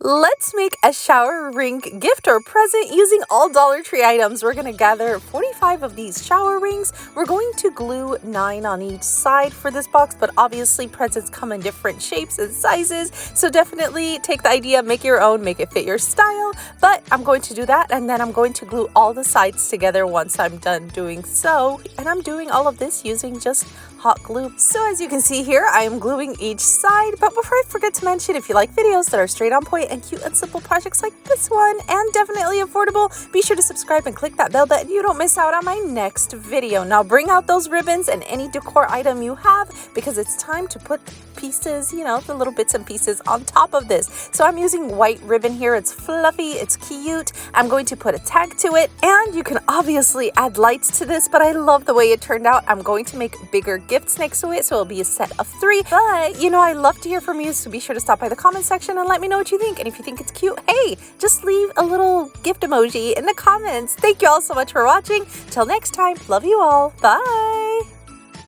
Let's make a shower rink gift or present using all Dollar Tree items. We're going to gather 45 of these shower rings. We're going to glue 9 on each side for this box, but obviously presents come in different shapes and sizes. So definitely take the idea, make your own, make it fit your style. But I'm going to do that, and then I'm going to glue all the sides together once I'm done doing so. And I'm doing all of this using just hot glue. So as you can see here, I am gluing each side. But before I forget to mention, if you like videos that are straight on point and cute and simple projects like this one, and definitely affordable, be sure to subscribe and click that bell button so you don't miss out on my next video. Now bring out those ribbons and any decor item you have, because it's time to put pieces, the little bits and pieces on top of this. So I'm using white ribbon here. It's fluffy, it's cute. I'm going to put a tag to it, and you can obviously add lights to this, but I love the way it turned out. I'm going to make bigger gifts next to it, so it'll be a set of 3. But I love to hear from you, so be sure to stop by the comment section and let me know what you think. And if you think it's cute, hey, just leave a little gift emoji in the comments. Thank you all so much for watching. Till next time, love you all. Bye.